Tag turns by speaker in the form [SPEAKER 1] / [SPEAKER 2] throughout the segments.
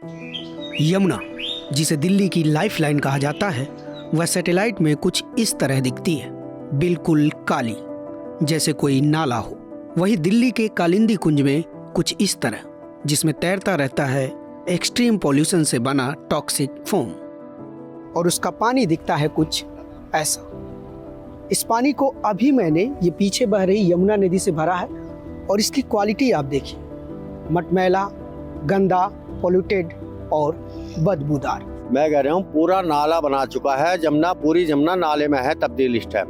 [SPEAKER 1] यमुना, जिसे दिल्ली की लाइफलाइन कहा जाता है, वह सैटेलाइट में कुछ इस तरह दिखती है, बिल्कुल काली, जैसे कोई नाला हो। वही दिल्ली के कालिंदी कुंज में कुछ इस तरह, जिसमें तैरता रहता है एक्सट्रीम पॉल्यूशन से बना टॉक्सिक फोम, और उसका पानी दिखता है कुछ ऐसा। इस पानी को अभी मैंने ये पीछे बह रही यमुना नदी से भरा है, और इसकी क्वालिटी आप देखिए, मटमैला, गंदा, पोल्यूटेड और बदबूदार।
[SPEAKER 2] मैं कह रहा हूँ पूरा नाला बना चुका है जमुना, पूरी जमुना नाले में है तब्दील। इस टाइम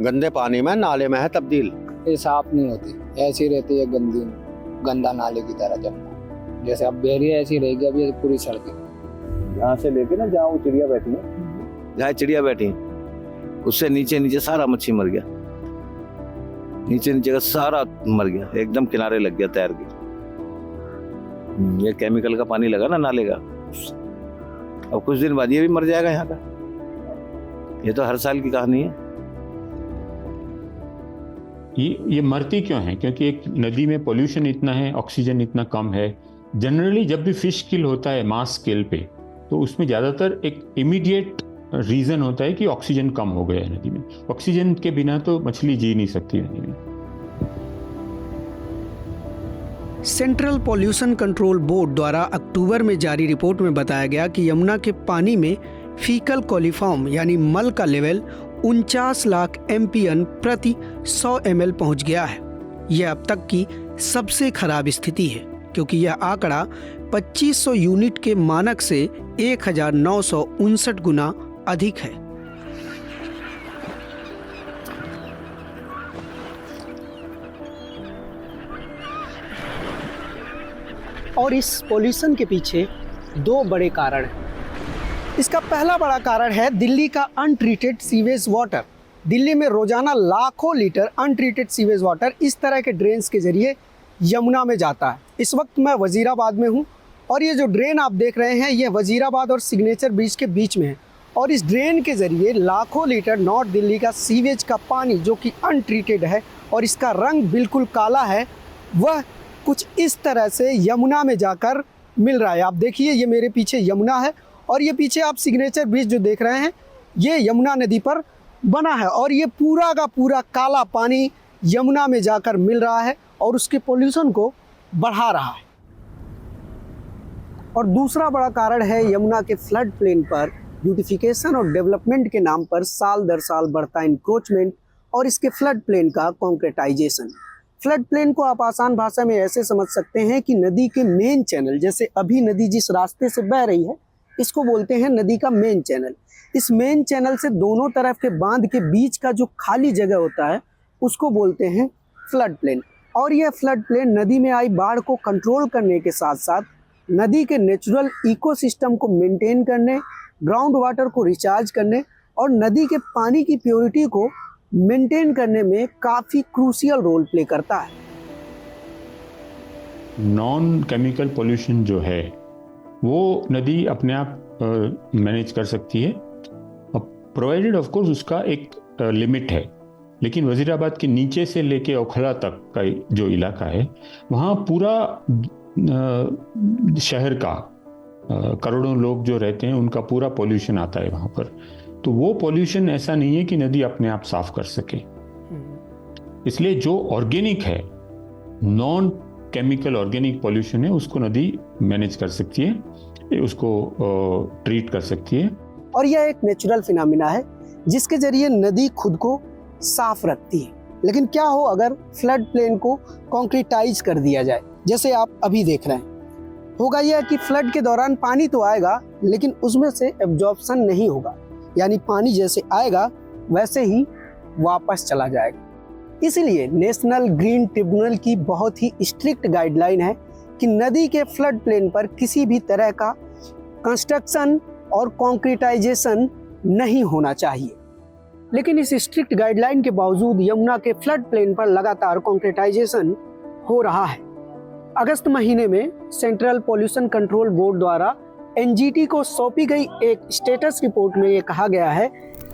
[SPEAKER 2] गंदे पानी में नाले में है तब्दील।
[SPEAKER 3] ये साफ नहीं होती, ऐसी रहती है गंदा नाले की तरह जमुना। जैसे अब बहरी ऐसी रहेगी, अब ये पूरी सड़कें
[SPEAKER 4] यहाँ से लेके ना जहाँ वो चिड़िया बैठी है,
[SPEAKER 5] जहाँ चिड़िया बैठी उससे नीचे सारा मच्छी मर गया, नीचे का सारा मर गया, एकदम किनारे लग गया तैर के। ये केमिकल का पानी लगा ना नाले का, अब कुछ दिन बाद ये भी मर जाएगा यहाँ का। ये तो हर साल की कहानी है।
[SPEAKER 6] ये मरती क्यों है? क्योंकि एक नदी में पोल्यूशन इतना है, ऑक्सीजन इतना कम है। जनरली जब भी फिश किल होता है मास स्केल पे, तो उसमें ज़्यादातर एक इमीडिएट रीज़न होता है कि ऑक्सीजन कम हो गया है नदी में। ऑक्सीजन के बिना तो मछली जी नहीं सकती नदी में।
[SPEAKER 1] सेंट्रल पॉल्यूशन कंट्रोल बोर्ड द्वारा अक्टूबर में जारी रिपोर्ट में बताया गया कि यमुना के पानी में फीकल कोलिफॉर्म यानी मल का लेवल 49 लाख MPN प्रति 100 ml पहुंच गया है। यह अब तक की सबसे खराब स्थिति है, क्योंकि यह आंकड़ा 2500 यूनिट के मानक से 1959 गुना अधिक है। और इस पॉल्यूशन के पीछे दो बड़े कारण हैं। इसका पहला बड़ा कारण है दिल्ली का अनट्रीटेड सीवेज वाटर। दिल्ली में रोजाना लाखों लीटर अनट्रीटेड सीवेज वाटर इस तरह के ड्रेन्स के जरिए यमुना में जाता है। इस वक्त मैं वजीराबाद में हूँ, और ये जो ड्रेन आप देख रहे हैं, ये वजीराबाद और सिग्नेचर ब्रिज के बीच में है। और इस ड्रेन के ज़रिए लाखों लीटर नॉर्थ दिल्ली का सीवेज का पानी, जो कि अनट्रीटेड है और इसका रंग बिल्कुल काला है, वह कुछ इस तरह से यमुना में जाकर मिल रहा है। आप देखिए, ये मेरे पीछे यमुना है, और ये पीछे आप सिग्नेचर ब्रिज जो देख रहे हैं, ये यमुना नदी पर बना है। और ये पूरा का पूरा काला पानी यमुना में जाकर मिल रहा है और उसके पोल्यूशन को बढ़ा रहा है। और दूसरा बड़ा कारण है यमुना के फ्लड प्लेन पर ब्यूटिफिकेशन और डेवलपमेंट के नाम पर साल दर साल बढ़ता इंक्रोचमेंट और इसके फ्लड प्लेन का कॉन्क्रीटाइजेशन। फ्लड प्लेन को आप आसान भाषा में ऐसे समझ सकते हैं कि नदी के मेन चैनल, जैसे अभी नदी जिस रास्ते से बह रही है, इसको बोलते हैं नदी का मेन चैनल। इस मेन चैनल से दोनों तरफ के बांध के बीच का जो खाली जगह होता है, उसको बोलते हैं फ्लड प्लेन। और यह फ्लड प्लेन नदी में आई बाढ़ को कंट्रोल करने के साथ साथ नदी के नेचुरल इकोसिस्टम को मेंटेन करने, ग्राउंड वाटर को रिचार्ज करने और नदी के पानी की प्योरिटी को मेंटेन करने में काफ़ी क्रूशियल रोल प्ले करता है।
[SPEAKER 6] नॉन केमिकल पोल्यूशन जो है वो नदी अपने आप मैनेज कर सकती है, प्रोवाइडेड ऑफ कोर्स उसका एक लिमिट है। लेकिन वजीराबाद के नीचे से लेके ओखला तक का जो इलाका है, वहाँ पूरा शहर का करोड़ों लोग जो रहते हैं, उनका पूरा पॉल्यूशन आता है वहाँ पर। तो वो पॉल्यूशन ऐसा नहीं है कि नदी अपने आप साफ कर सके। इसलिए जो ऑर्गेनिक है, नॉन केमिकल ऑर्गेनिक पॉल्यूशन है, उसको नदी मैनेज कर सकती है, उसको ट्रीट कर सकती है।
[SPEAKER 1] और यह एक नेचुरल फिनोमिना है जिसके जरिए नदी खुद को साफ रखती है। लेकिन क्या हो अगर फ्लड प्लेन को कॉन्क्रीटाइज कर दिया जाए, जैसे आप अभी देख रहे हैं? होगा यह कि फ्लड के दौरान पानी तो आएगा, लेकिन उसमें से एब्जॉर्प्शन नहीं होगा, यानी पानी जैसे आएगा वैसे ही वापस चला जाएगा। इसलिए नेशनल ग्रीन ट्रिब्यूनल की बहुत ही स्ट्रिक्ट गाइडलाइन है कि नदी के फ्लड प्लेन पर किसी भी तरह का कंस्ट्रक्शन और कॉन्क्रीटाइजेशन नहीं होना चाहिए। लेकिन इस स्ट्रिक्ट गाइडलाइन के बावजूद यमुना के फ्लड प्लेन पर लगातार कॉन्क्रीटाइजेशन हो रहा है। अगस्त महीने में सेंट्रल पॉल्यूशन कंट्रोल बोर्ड द्वारा NGT को सौंपी गई एक स्टेटस रिपोर्ट में ये कहा गया है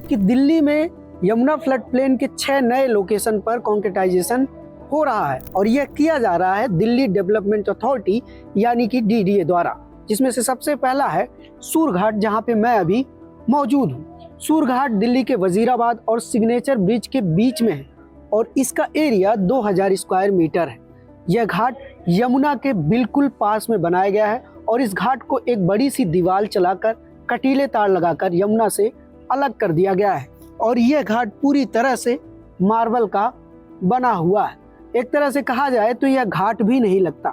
[SPEAKER 1] कि दिल्ली में यमुना फ्लड प्लेन के 6 नए लोकेशन पर कॉन्क्रीटाइजेशन हो रहा है और यह किया जा रहा है दिल्ली डेवलपमेंट अथॉरिटी यानी कि DDA द्वारा, जिसमें से सबसे पहला है सूरघाट, जहां पे मैं अभी मौजूद हूँ। सूरघाट दिल्ली के वजीराबाद और सिग्नेचर ब्रिज के बीच में है और इसका एरिया 2000 स्क्वायर मीटर है। यह घाट यमुना के बिल्कुल पास में बनाया गया है और इस घाट को एक बड़ी सी दीवार चलाकर कटीले तार लगाकर यमुना से अलग कर दिया गया है और यह घाट पूरी तरह से मार्बल का बना हुआ है। एक तरह से कहा जाए तो यह घाट भी नहीं लगता,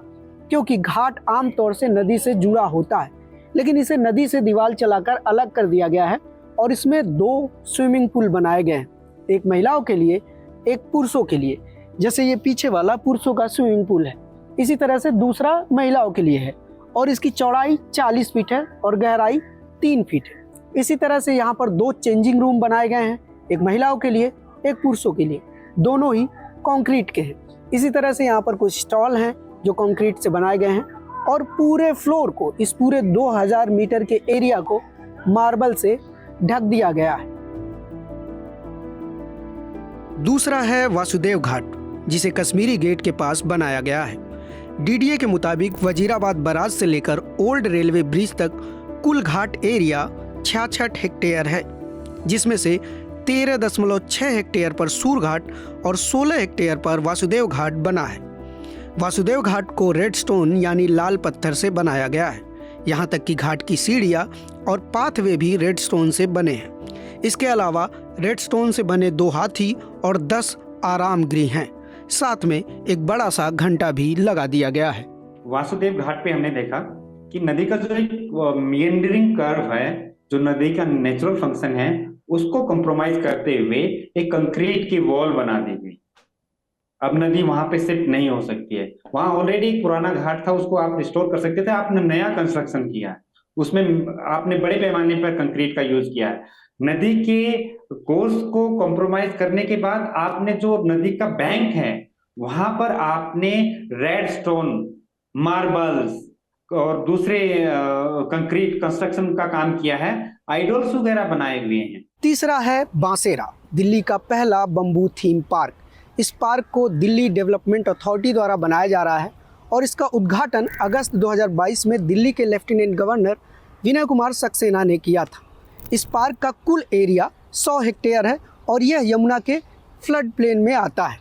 [SPEAKER 1] क्योंकि घाट आमतौर से नदी से जुड़ा होता है, लेकिन इसे नदी से दीवार चलाकर अलग कर दिया गया है और इसमें 2 स्विमिंग पूल बनाए गए हैं, एक महिलाओं के लिए, एक पुरुषों के लिए। जैसे ये पीछे वाला पुरुषों का स्विमिंग पूल है, इसी तरह से दूसरा महिलाओं के लिए है और इसकी चौड़ाई 40 फीट है और गहराई 3 फीट है। इसी तरह से यहाँ पर 2 चेंजिंग रूम बनाए गए हैं, एक महिलाओं के लिए, एक पुरुषों के लिए, दोनों ही कंक्रीट के हैं। इसी तरह से यहाँ पर कुछ स्टॉल हैं जो कंक्रीट से बनाए गए हैं और पूरे फ्लोर को, इस पूरे 2000 मीटर के एरिया को मार्बल से ढक दिया गया है। दूसरा है वासुदेव घाट, जिसे कश्मीरी गेट के पास बनाया गया है। DDA के मुताबिक वजीराबाद बराज से लेकर ओल्ड रेलवे ब्रिज तक कुल घाट एरिया 66 हेक्टेयर है, जिसमें से 13.6 हेक्टेयर पर सूरघाट और 16 हेक्टेयर पर वासुदेव घाट बना है। वासुदेव घाट को रेड स्टोन यानी लाल पत्थर से बनाया गया है। यहाँ तक कि घाट की सीढ़ियाँ और पाथवे भी रेड स्टोन से बने हैं। इसके अलावा रेड स्टोन से बने 2 हाथी और 10 आराम गृह हैं। साथ में एक बड़ा सा घंटा भी लगा दिया गया है।
[SPEAKER 7] वासुदेव घाट पे हमने देखा कि नदी का जो एक मीएंडरिंग कर्व है, जो नदी का नेचुरल फंक्शन है, उसको कॉम्प्रोमाइज करते हुए एक कंक्रीट की वॉल बना दी गई। अब नदी वहां पे शिफ्ट नहीं हो सकती है। वहां ऑलरेडी एक पुराना घाट था, उसको आप रिस्टोर कर सकते थे। आपने नया कंस्ट्रक्शन किया है, उसमें आपने बड़े पैमाने पर कंक्रीट का यूज किया है। नदी के कोर्स को कॉम्प्रोमाइज करने के बाद आपने जो नदी का बैंक है वहां पर आपने रेड स्टोन, मार्बल्स और दूसरे कंक्रीट कंस्ट्रक्शन का काम किया है। आइडल्स वगैरह बनाए हुए हैं।
[SPEAKER 1] तीसरा है बांसेरा, दिल्ली का पहला बम्बू थीम पार्क। इस पार्क को दिल्ली डेवलपमेंट अथॉरिटी द्वारा बनाया जा रहा है और इसका उद्घाटन अगस्त 2022 में दिल्ली के लेफ्टिनेंट गवर्नर विनय कुमार सक्सेना ने किया था। इस पार्क का कुल एरिया 100 हेक्टेयर है और यह यमुना के फ्लड प्लेन में आता है।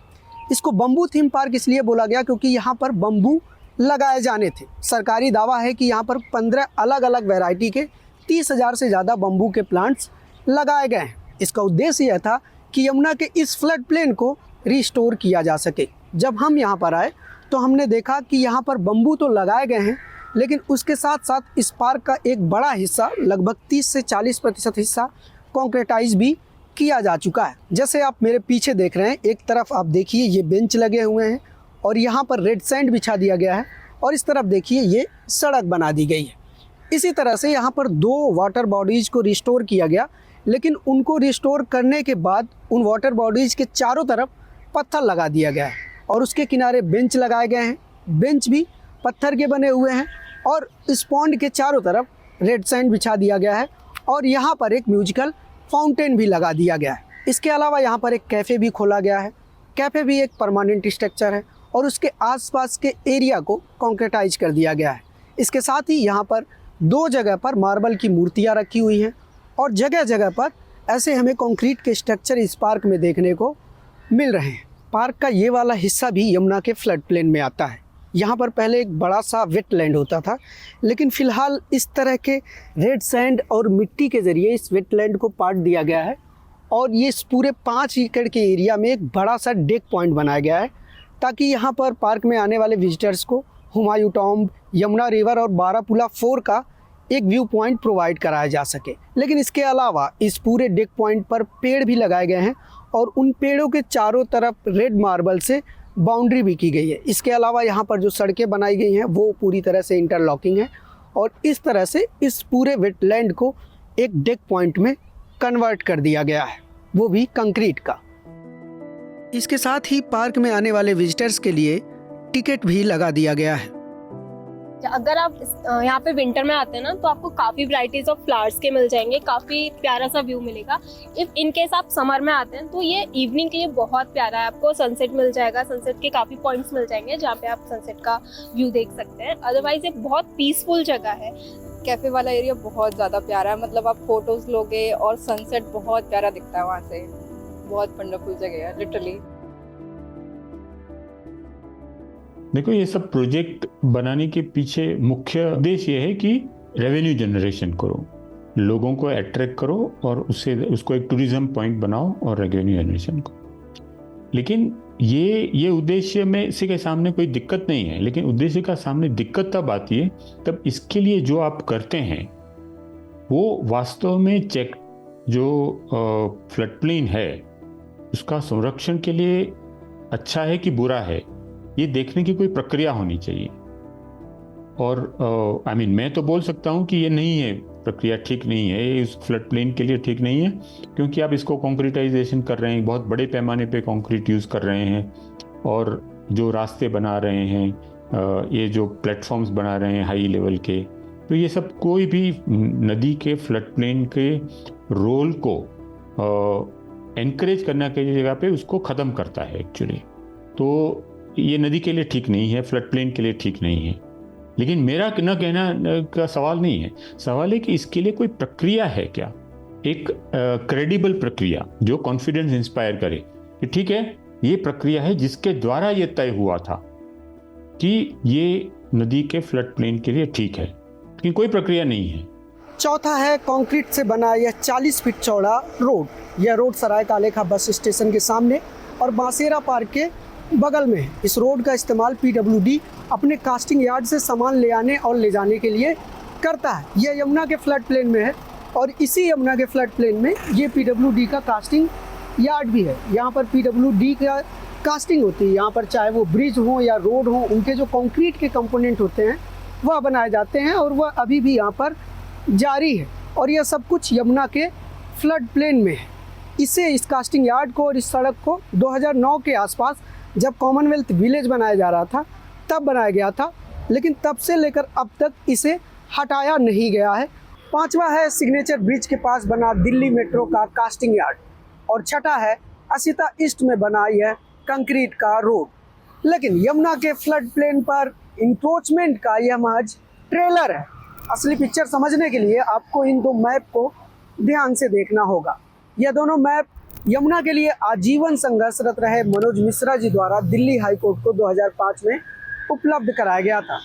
[SPEAKER 1] इसको बम्बू थीम पार्क इसलिए बोला गया क्योंकि यहाँ पर बम्बू लगाए जाने थे। सरकारी दावा है कि यहाँ पर 15 अलग अलग वैरायटी के 30,000 से ज़्यादा बम्बू के प्लांट्स लगाए गए हैं। इसका उद्देश्य यह था कि यमुना के इस फ्लड प्लेन को रिस्टोर किया जा सके। जब हम यहाँ पर आए तो हमने देखा कि यहाँ पर बम्बू तो लगाए गए हैं, लेकिन उसके साथ साथ इस पार्क का एक बड़ा हिस्सा, लगभग 30 से 40% हिस्सा कॉन्क्रीटाइज भी किया जा चुका है। जैसे आप मेरे पीछे देख रहे हैं, एक तरफ आप देखिए ये बेंच लगे हुए हैं और यहाँ पर रेड सैंड बिछा दिया गया है और इस तरफ देखिए ये सड़क बना दी गई है। इसी तरह से यहाँ पर 2 वाटर बॉडीज़ को रिस्टोर किया गया, लेकिन उनको रिस्टोर करने के बाद उन वाटर बॉडीज़ के चारों तरफ पत्थर लगा दिया गया है और उसके किनारे बेंच लगाए गए हैं। बेंच भी पत्थर के बने हुए हैं और इस पॉन्ड के चारों तरफ रेड सैंड बिछा दिया गया है और यहाँ पर एक म्यूजिकल फाउंटेन भी लगा दिया गया है। इसके अलावा यहाँ पर एक कैफ़े भी खोला गया है। कैफ़े भी एक परमानेंट स्ट्रक्चर है और उसके आसपास के एरिया को कॉन्क्रीटाइज कर दिया गया है। इसके साथ ही यहाँ पर 2 जगह पर मार्बल की मूर्तियाँ रखी हुई हैं और जगह जगह पर ऐसे हमें कंक्रीट के स्ट्रक्चर इस पार्क में देखने को मिल रहे हैं। पार्क का ये वाला हिस्सा भी यमुना के फ्लड प्लेन में आता है। यहाँ पर पहले एक बड़ा सा वेटलैंड होता था, लेकिन फ़िलहाल इस तरह के रेड सैंड और मिट्टी के ज़रिए इस वेटलैंड को पाट दिया गया है और ये इस पूरे 5 एकड़ के एरिया में एक बड़ा सा डेक पॉइंट बनाया गया है, ताकि यहाँ पर पार्क में आने वाले विजिटर्स को हुमायूं टॉम्ब, यमुना रिवर और बारापुला 4 का एक व्यू पॉइंट प्रोवाइड कराया जा सके। लेकिन इसके अलावा इस पूरे डेक पॉइंट पर पेड़ भी लगाए गए हैं और उन पेड़ों के चारों तरफ रेड मार्बल से बाउंड्री भी की गई है। इसके अलावा यहाँ पर जो सड़कें बनाई गई हैं वो पूरी तरह से इंटरलॉकिंग है और इस तरह से इस पूरे वेटलैंड को एक डेक पॉइंट में कन्वर्ट कर दिया गया है, वो भी कंक्रीट का। इसके साथ ही पार्क में आने वाले विजिटर्स के लिए टिकट भी लगा दिया गया है।
[SPEAKER 8] अगर आप यहाँ पे विंटर में आते हैं ना तो आपको काफ़ी वैरायटीज ऑफ फ्लावर्स के मिल जाएंगे, काफ़ी प्यारा सा व्यू मिलेगा। इफ इन केस आप समर में आते हैं तो ये इवनिंग के लिए बहुत प्यारा है, आपको सनसेट मिल जाएगा, सनसेट के काफ़ी पॉइंट्स मिल जाएंगे जहाँ पे आप सनसेट का व्यू देख सकते हैं। अदरवाइज ये बहुत पीसफुल जगह है।
[SPEAKER 9] कैफे वाला एरिया बहुत ज़्यादा प्यारा है, मतलब आप फोटोज लोगे और सनसेट बहुत प्यारा दिखता है वहाँ से। बहुत वंडरफुल जगह है लिटरली।
[SPEAKER 6] देखो, ये सब प्रोजेक्ट बनाने के पीछे मुख्य उद्देश्य ये है कि रेवेन्यू जनरेशन करो, लोगों को अट्रैक्ट करो और उसको एक टूरिज्म पॉइंट बनाओ और रेवेन्यू जनरेशन करो। लेकिन ये उद्देश्य में से के सामने कोई दिक्कत नहीं है, लेकिन उद्देश्य का सामने दिक्कत तब आती है तब इसके लिए जो आप करते हैं वो वास्तव में चेक जो फ्लड प्लेन है उसका संरक्षण के लिए अच्छा है कि बुरा है, ये देखने की कोई प्रक्रिया होनी चाहिए। और मैं तो बोल सकता हूँ कि ये नहीं है, प्रक्रिया ठीक नहीं है, इस फ्लड प्लेन के लिए ठीक नहीं है, क्योंकि आप इसको कॉन्क्रीटाइजेशन कर रहे हैं, बहुत बड़े पैमाने पे कंक्रीट यूज़ कर रहे हैं, और जो रास्ते बना रहे हैं, ये जो प्लेटफॉर्म्स बना रहे हैं हाई लेवल के, तो ये सब कोई भी नदी के फ्लड प्लेन के रोल को एनकरेज करने की जगह पे उसको ख़त्म करता है एक्चुअली। तो ये नदी के लिए ठीक नहीं है, फ्लड प्लेन के लिए ठीक नहीं है। लेकिन मेरा न कहना का सवाल नहीं है, सवाल है कि इसके लिए कोई प्रक्रिया है क्या, एक क्रेडिबल प्रक्रिया जो कॉन्फिडेंस इंस्पायर करे कि ठीक है ये प्रक्रिया है जिसके द्वारा ये तय हुआ था कि ये नदी के फ्लड प्लेन के लिए ठीक है, लेकिन कोई प्रक्रिया नहीं है।
[SPEAKER 1] चौथा है कंक्रीट से बना यह 40 फीट चौड़ा रोड। यह रोड सराय काले खां बस स्टेशन के सामने और बांसेरा पार्क के बगल में है। इस रोड का इस्तेमाल पीडब्ल्यूडी अपने कास्टिंग यार्ड से सामान ले आने और ले जाने के लिए करता है। यह यमुना के फ्लड प्लेन में है और इसी यमुना के फ्लड प्लेन में ये पीडब्ल्यूडी का कास्टिंग यार्ड भी है। यहाँ पर पीडब्ल्यूडी का कास्टिंग होती है। यहाँ पर चाहे वो ब्रिज हो या रोड हो, उनके जो कंक्रीट के कंपोनेंट होते हैं वह बनाए जाते हैं और वह अभी भी यहाँ पर जारी है। और यह सब कुछ यमुना के फ्लड प्लेन में है। इस कास्टिंग यार्ड को और इस सड़क को 2009 के आसपास जब कॉमनवेल्थ विलेज बनाया जा रहा था तब बनाया गया था, लेकिन तब से लेकर अब तक इसे हटाया नहीं गया है। पांचवा है सिग्नेचर ब्रिज के पास बना दिल्ली मेट्रो का कास्टिंग यार्ड और छठा है असिता ईस्ट में बना यह कंक्रीट का रोड। लेकिन यमुना के फ्लड प्लेन पर इंक्रोचमेंट का यह महज ट्रेलर है। असली पिक्चर समझने के लिए आपको इन दो मैप को ध्यान से देखना होगा। यह दोनों मैप यमुना के लिए आजीवन संघर्षरत रहे मनोज मिश्रा जी द्वारा दिल्ली हाई कोर्ट को 2005 में उपलब्ध कराया गया था,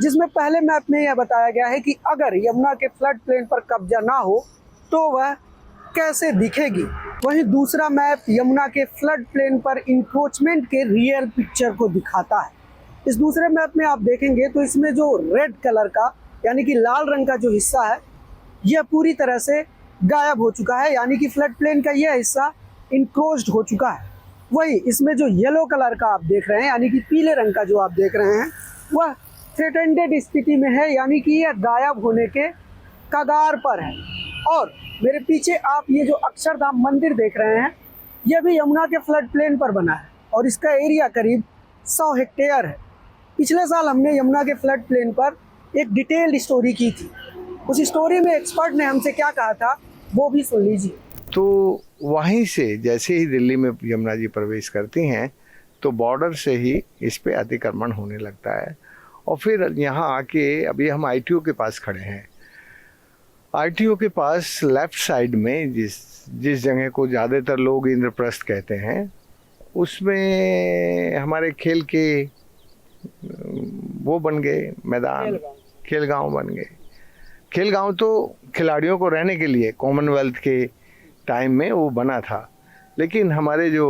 [SPEAKER 1] जिसमें पहले मैप में यह बताया गया है कि अगर यमुना के फ्लड प्लेन पर कब्जा ना हो तो वह कैसे दिखेगी। वहीं दूसरा मैप यमुना के फ्लड प्लेन पर इंक्रोचमेंट के रियल पिक्चर को दिखाता है। इस दूसरे मैप में आप देखेंगे तो इसमें जो रेड कलर का यानी कि लाल रंग का जो हिस्सा है यह पूरी तरह से गायब हो चुका है, यानी कि फ्लड प्लेन का यह हिस्सा इंक्रोच्ड हो चुका है। वही इसमें जो येलो कलर का आप देख रहे हैं यानी कि पीले रंग का जो आप देख रहे हैं वह थ्रेटेंडेड स्थिति में है, यानी कि यह गायब होने के कगार पर है। और मेरे पीछे आप ये जो अक्षरधाम मंदिर देख रहे हैं यह भी यमुना के फ्लड प्लेन पर बना है और इसका एरिया करीब 100 हेक्टेयर है। पिछले साल हमने यमुना के फ्लड प्लेन पर एक डिटेल्ड स्टोरी की थी। उस स्टोरी में एक्सपर्ट ने हमसे क्या कहा था वो भी सुन लीजिए।
[SPEAKER 10] तो वहीं से जैसे ही दिल्ली में यमुना जी प्रवेश करती हैं तो बॉर्डर से ही इस पे अतिक्रमण होने लगता है। और फिर यहाँ आके अभी हम ITO के पास खड़े हैं। ITO के पास लेफ़्ट साइड में जिस जगह को ज़्यादातर लोग इंद्रप्रस्थ कहते हैं उसमें हमारे खेल के वो बन गए मैदान, खेलगांव बन गए। खेलगांव तो खिलाड़ियों को रहने के लिए कॉमनवेल्थ के टाइम में वो बना था, लेकिन हमारे जो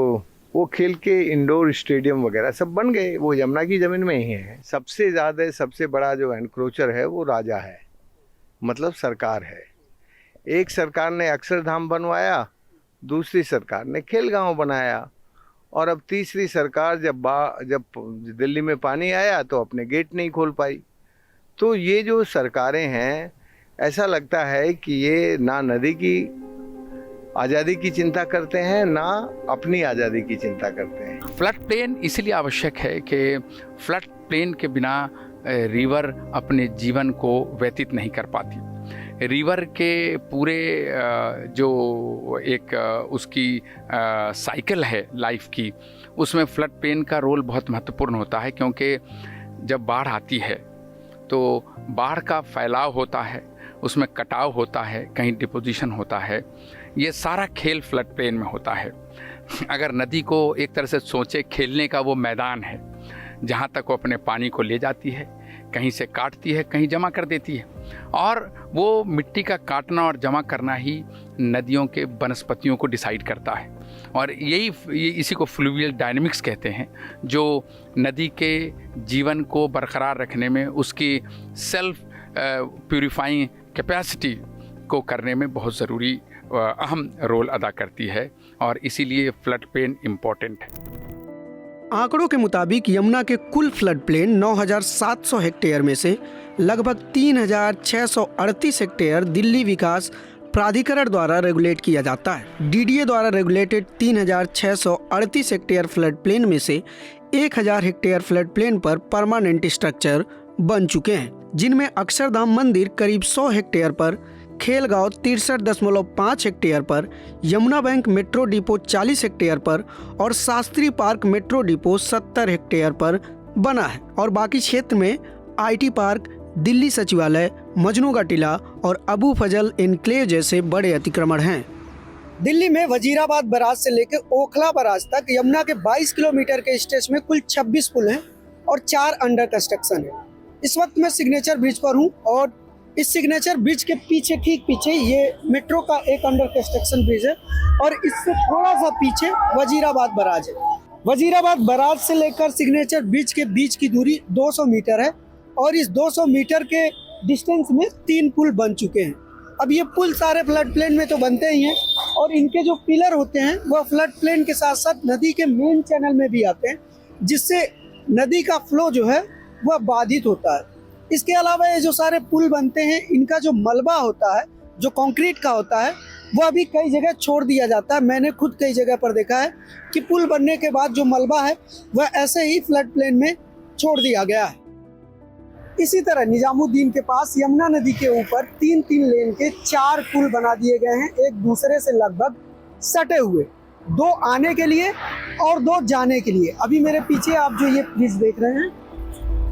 [SPEAKER 10] वो खेल के इंडोर स्टेडियम वगैरह सब बन गए वो यमुना की ज़मीन में ही है। सबसे बड़ा जो एनक्रोचर है वो राजा है, मतलब सरकार है। एक सरकार ने अक्षरधाम बनवाया, दूसरी सरकार ने खेलगांव बनाया और अब तीसरी सरकार जब दिल्ली में पानी आया तो अपने गेट नहीं खोल पाई। तो ये जो सरकारें हैं ऐसा लगता है कि ये ना नदी की आज़ादी की चिंता करते हैं ना अपनी आज़ादी की चिंता करते हैं।
[SPEAKER 11] फ्लड प्लेन इसलिए आवश्यक है कि फ्लड प्लेन के बिना रिवर अपने जीवन को व्यतीत नहीं कर पाती। रिवर के पूरे जो एक उसकी साइकिल है लाइफ की, उसमें फ्लड प्लेन का रोल बहुत महत्वपूर्ण होता है, क्योंकि जब बाढ़ आती है तो बाढ़ का फैलाव होता है, उसमें कटाव होता है, कहीं डिपोजिशन होता है। ये सारा खेल फ्लड प्लेन में होता है। अगर नदी को एक तरह से सोचे, खेलने का वो मैदान है जहाँ तक वो अपने पानी को ले जाती है, कहीं से काटती है, कहीं जमा कर देती है, और वो मिट्टी का काटना और जमा करना ही नदियों के वनस्पतियों को डिसाइड करता है। और इसी को फ्लूवियल डायनेमिक्स कहते हैं, जो नदी के जीवन को बरकरार रखने में, उसकी सेल्फ प्यूरिफाइंग कैपेसिटी को करने में बहुत ज़रूरी अहम रोल अदा करती है, और इसीलिए फ्लड प्लेन इम्पोर्टेंट है।
[SPEAKER 1] आंकड़ों के मुताबिक यमुना के कुल फ्लड प्लेन 9,700 हेक्टेयर में से लगभग 3,638 हेक्टेयर दिल्ली विकास प्राधिकरण द्वारा रेगुलेट किया जाता है। डीडीए द्वारा रेगुलेटेड 3,638 हेक्टेयर फ्लड प्लेन में से 1,000 हेक्टेयर फ्लड प्लेन पर परमानेंट स्ट्रक्चर बन चुके हैं, जिनमें अक्षरधाम मंदिर करीब 100 हेक्टेयर पर, खेलगांव 63.5 हेक्टेयर पर, Yamuna bank metro depot 40 hectare पर और Shastri park metro depot 70 hectare पर बना है। और बाकी क्षेत्र में आईटी पार्क, दिल्ली सचिवालय, मजनू का टीला और अबू फजल एनक्लेव जैसे बड़े अतिक्रमण हैं। दिल्ली में वजीराबाद बराज से लेकर ओखला बराज तक यमुना के 22 किलोमीटर के स्ट्रेच में कुल 26 पुल हैं और 4 अंडर कंस्ट्रक्शन है। इस वक्त मैं सिग्नेचर ब्रिज पर हूँ और इस सिग्नेचर ब्रिज के पीछे, ठीक पीछे, ये मेट्रो का एक अंडर कंस्ट्रक्शन ब्रिज है और इससे थोड़ा सा पीछे वजीराबाद बराज है। वजीराबाद बराज से लेकर सिग्नेचर ब्रिज के बीच की दूरी 200 मीटर है और इस 200 मीटर के डिस्टेंस में 3 पुल बन चुके हैं। अब ये पुल सारे फ्लड प्लेन में तो बनते ही हैं और इनके जो पिलर होते हैं वह फ्लड प्लेन के साथ साथ नदी के मेन चैनल में भी आते हैं, जिससे नदी का फ्लो जो है वह बाधित होता है। इसके अलावा ये जो सारे पुल बनते हैं, इनका जो मलबा होता है, जो कंक्रीट का होता है, वह भी कई जगह छोड़ दिया जाता है। मैंने खुद कई जगह पर देखा है कि पुल बनने के बाद जो मलबा है वह ऐसे ही फ्लड प्लेन में छोड़ दिया गया है। इसी तरह निजामुद्दीन के पास यमुना नदी के ऊपर 3-3 लेन के 4 पुल बना दिए गए हैं, एक दूसरे से लगभग सटे हुए, 2 आने के लिए और 2 जाने के लिए। अभी मेरे पीछे आप जो ये ब्रिज देख रहे हैं,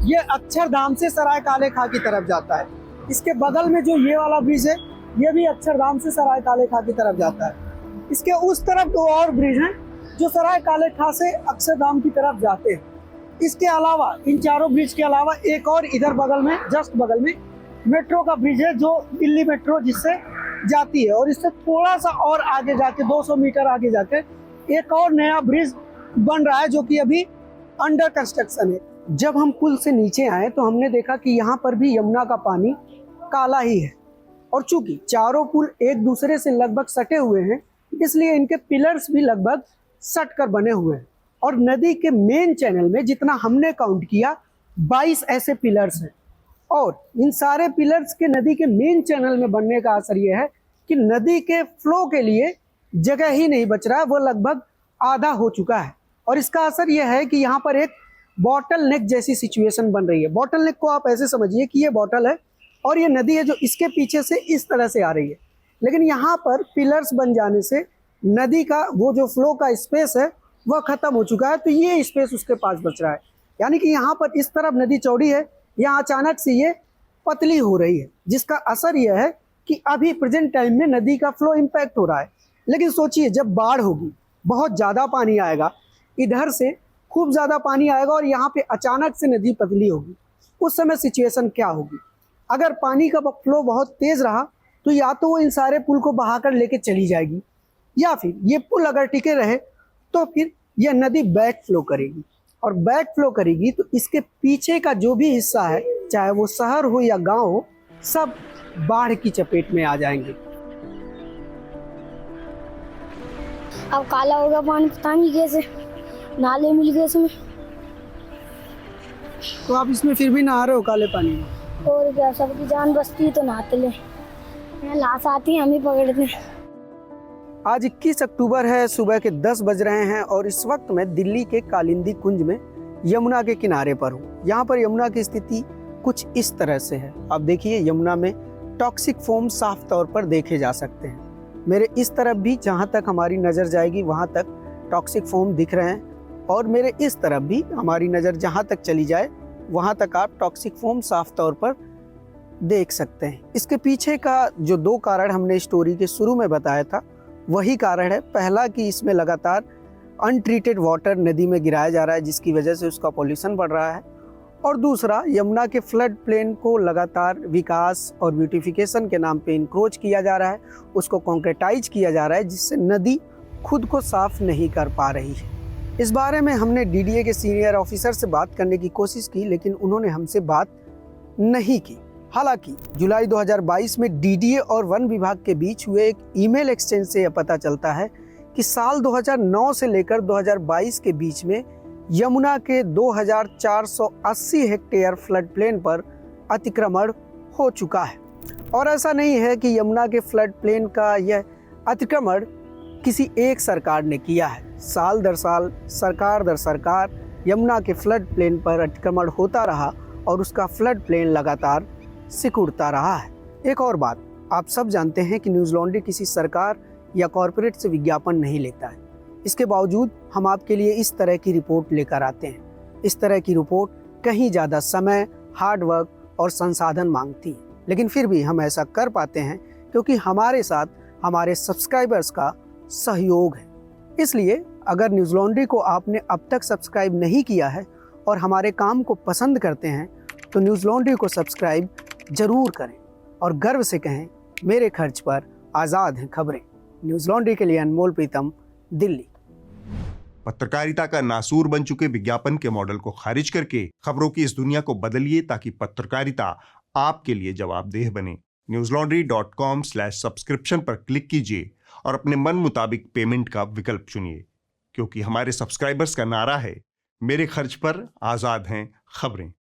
[SPEAKER 1] ये अक्षरधाम से सराय काले खां की तरफ जाता है। इसके बगल में जो ये वाला ब्रिज है, ये भी अक्षरधाम से सराय काले खां की तरफ जाता है। इसके उस तरफ 2 और ब्रिज हैं जो सराय काले खां से अक्षरधाम की तरफ जाते हैं। इसके अलावा, इन चारों ब्रिज के अलावा, एक और इधर बगल में, जस्ट बगल में मेट्रो का ब्रिज है, जो दिल्ली मेट्रो जिससे जाती है, और इससे थोड़ा सा और आगे जाके 200 मीटर आगे जाके एक और नया ब्रिज बन रहा है, जो कि अभी अंडर कंस्ट्रक्शन है। जब हम पुल से नीचे आए तो हमने देखा कि यहाँ पर भी यमुना का पानी काला ही है, और चूंकि चारों पुल एक दूसरे से लगभग सटे हुए हैं, इसलिए इनके पिलर्स भी लगभग सट कर बने हुए हैं। और नदी के मेन चैनल में जितना हमने काउंट किया, 22 ऐसे पिलर्स हैं, और इन सारे पिलर्स के नदी के मेन चैनल में बनने का असर यह है कि नदी के फ्लो के लिए जगह ही नहीं बच रहा है, वो लगभग आधा हो चुका है। और इसका असर यह है कि यहाँ पर एक बॉटल नेक जैसी सिचुएशन बन रही है। बॉटल नेक को आप ऐसे समझिए कि ये बॉटल है और ये नदी है जो इसके पीछे से इस तरह से आ रही है, लेकिन यहाँ पर पिलर्स बन जाने से नदी का वो जो फ्लो का स्पेस है वह खत्म हो चुका है, तो ये स्पेस उसके पास बच रहा है। यानी कि यहाँ पर इस तरफ नदी चौड़ी है, यहाँ अचानक से ये पतली हो रही है, जिसका असर यह है कि अभी प्रेजेंट टाइम में नदी का फ्लो इम्पैक्ट हो रहा है। लेकिन सोचिए, जब बाढ़ होगी, बहुत ज़्यादा पानी आएगा, इधर से खूब ज़्यादा पानी आएगा और यहाँ पे अचानक से नदी पतली होगी, उस समय सिचुएशन क्या होगी? अगर पानी का फ्लो बहुत तेज़ रहा तो या तो वो इन सारे पुल को बहाकर लेके चली जाएगी, या फिर ये पुल अगर टिके रहे तो फिर यह नदी बैक फ्लो करेगी, और बैक फ्लो करेगी तो इसके पीछे का जो भी हिस्सा है, चाहे वो शहर हो या गांव हो, सब बाढ़ की चपेट में आ जाएंगे।
[SPEAKER 12] अब काला होगा पानी, पता नहीं कैसे, नाले मिल गए इसमें।
[SPEAKER 1] तो आप इसमें फिर भी नहा रहे हो काले पानी में?
[SPEAKER 12] और क्या, सबकी जान बचती तो नहाते ले, लाश आती है हम ही पकड़ते हैं।
[SPEAKER 1] आज 21 अक्टूबर है, सुबह के 10 बज रहे हैं और इस वक्त मैं दिल्ली के कालिंदी कुंज में यमुना के किनारे पर हूँ। यहाँ पर यमुना की स्थिति कुछ इस तरह से है। अब देखिए यमुना में टॉक्सिक फोम साफ तौर पर देखे जा सकते हैं। मेरे इस तरफ भी जहाँ तक हमारी नज़र जाएगी वहाँ तक टॉक्सिक फोम दिख रहे हैं और मेरे इस तरफ भी हमारी नज़र जहाँ तक चली जाए वहाँ तक आप टॉक्सिक फोम साफ तौर पर देख सकते हैं। इसके पीछे का जो 2 कारण हमने स्टोरी के शुरू में बताया था वही कारण है। पहला कि इसमें लगातार अनट्रीटेड वाटर नदी में गिराया जा रहा है जिसकी वजह से उसका पॉल्यूशन बढ़ रहा है, और दूसरा यमुना के फ्लड प्लेन को लगातार विकास और ब्यूटिफिकेशन के नाम पे इंक्रोच किया जा रहा है, उसको कॉन्क्रीटाइज किया जा रहा है जिससे नदी खुद को साफ नहीं कर पा रही है। इस बारे में हमने डीडीए के सीनियर ऑफिसर से बात करने की कोशिश की लेकिन उन्होंने हमसे बात नहीं की। हालांकि जुलाई 2022 में डीडीए और वन विभाग के बीच हुए एक ईमेल एक्सचेंज से यह पता चलता है कि साल 2009 से लेकर 2022 के बीच में यमुना के 2480 हेक्टेयर फ्लड प्लेन पर अतिक्रमण हो चुका है। और ऐसा नहीं है कि यमुना के फ्लड प्लेन का यह अतिक्रमण किसी एक सरकार ने किया है। साल दर साल, सरकार दर सरकार यमुना के फ्लड प्लेन पर अतिक्रमण होता रहा और उसका फ्लड प्लेन लगातार सिकुड़ता रहा है। एक और बात, आप सब जानते हैं कि न्यूज़ लॉन्ड्री किसी सरकार या कॉरपोरेट से विज्ञापन नहीं लेता है। इसके बावजूद हम आपके लिए इस तरह की रिपोर्ट लेकर आते हैं। इस तरह की रिपोर्ट कहीं ज़्यादा समय, हार्ड वर्क और संसाधन मांगती है, लेकिन फिर भी हम ऐसा कर पाते हैं क्योंकि हमारे साथ हमारे सब्सक्राइबर्स का सहयोग है। इसलिए अगर न्यूज़ लॉन्ड्री को आपने अब तक सब्सक्राइब नहीं किया है और हमारे काम को पसंद करते हैं तो न्यूज़ लॉन्ड्री को सब्सक्राइब जरूर करें और गर्व से कहें, मेरे खर्च पर आज़ाद हैं खबरें। न्यूज़ लॉन्ड्री के लिए अनमोल प्रीतम, दिल्ली।
[SPEAKER 13] पत्रकारिता का नासूर बन चुके विज्ञापन के मॉडल को खारिज करके खबरों की इस दुनिया को बदलिए ताकि पत्रकारिता आपके लिए जवाबदेह बने। newslaundry.com/subscription पर क्लिक कीजिए और अपने मन मुताबिक पेमेंट का विकल्प चुनिए, क्योंकि हमारे सब्सक्राइबर्स का नारा है, मेरे खर्च पर आज़ाद हैं खबरें।